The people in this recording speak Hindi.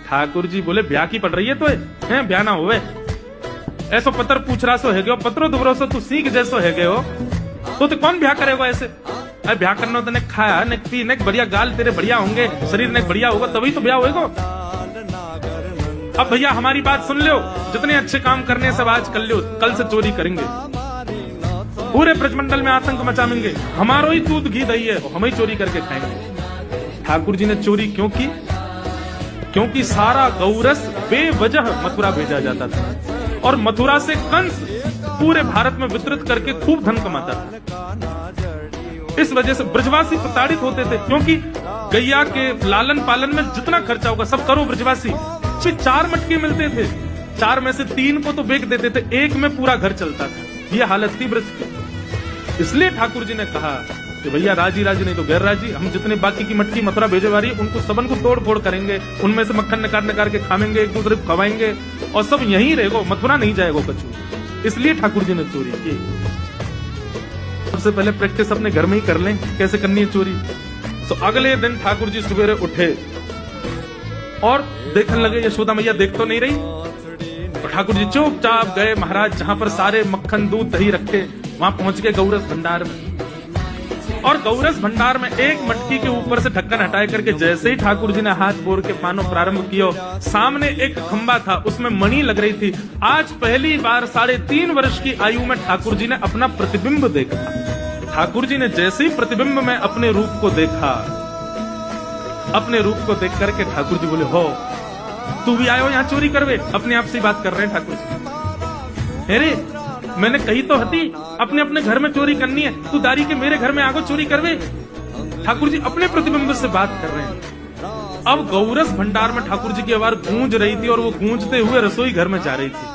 ठाकुर जी बोले ब्याह की पड़ रही है तो है ब्याह ना होवे ऐसो पत्र पूछ रहा सो है गयो पत्रो दुबरो सो तू सीख जैसो है गयो तो कौन ब्याह करेगा ऐसे। अरे ब्याह करना तो ने खाया ने पी ने बढ़िया गाल तेरे बढ़िया होंगे शरीर ने बढ़िया होगा तभी तो ब्याह होएगा। अब भैया हमारी बात सुन लो, जितने अच्छे काम करने सब आज कर लो, कल से चोरी करेंगे, पूरे ब्रजमंडल में आतंक मचाएंगे, हमारो ही दूध घी दही है हम ही चोरी करके खाएंगे। ठाकुर जी ने चोरी क्यों की? क्योंकि सारा गौरस बेवजह मथुरा भेजा जाता था और मथुरा से कंस पूरे भारत में वितरित करके खूब धन कमाता था। इस वजह से ब्रजवासी प्रताड़ित होते थे, क्योंकि गैया के लालन पालन में जितना खर्चा होगा सब करो ब्रजवासी। 4 मटके मिलते थे, 4 में से 3 को तो बेच देते थे, 1 में पूरा घर चलता था। ये हालत थी ब्रज की। इसलिए ठाकुर जी ने कहा कि भैया राजी राजी नहीं तो गैर राजी, हम जितने बाकी की मटकी मथुरा भेजे वाली उनको सबन को तोड़ फोड़ करेंगे, उनमें से मक्खन निकाल के खाएंगे, एक दूसरे को खवाएंगे और सब यहीं रहेगा, मथुरा नहीं जाएगा कछु। इसलिए ठाकुर जी ने चोरी की। सबसे पहले प्रैक्टिस अपने घर में ही कर लें कैसे करनी है चोरी। तो अगले दिन ठाकुर जी सवेरे उठे और देखने लगे यशोदा मैया देख तो नहीं रही, तो ठाकुर जी चुपचाप गए महाराज जहां पर सारे मक्खन दूध दही रखे, वहां पहुंच गए गौरस भंडार में। और गौरस भंडार में एक मटकी के ऊपर से ढक्कन हटाए करके जैसे ही ठाकुर जी ने हाथ बोर के पानो प्रारंभ किया, सामने एक खंबा था उसमें मणि लग रही थी। आज पहली बार 3.5 वर्ष की आयु में ठाकुर जी ने अपना प्रतिबिंब देखा। ठाकुर जी ने जैसे ही प्रतिबिंब में अपने रूप को देखा, अपने रूप को देख करके ठाकुर जी बोले, हो तू भी आयो यहाँ चोरी करवे? अपने आप से बात कर रहे हैं ठाकुर जी। अरे मैंने कही तो हती अपने अपने घर में चोरी करनी है, तू दारी के मेरे घर में आगो चोरी करवे? ठाकुर जी अपने प्रतिबिंब से बात कर रहे हैं। अब गौरस भंडार में ठाकुर जी की आवाज गूंज रही थी और वो गूंजते हुए रसोई घर में जा रही थी।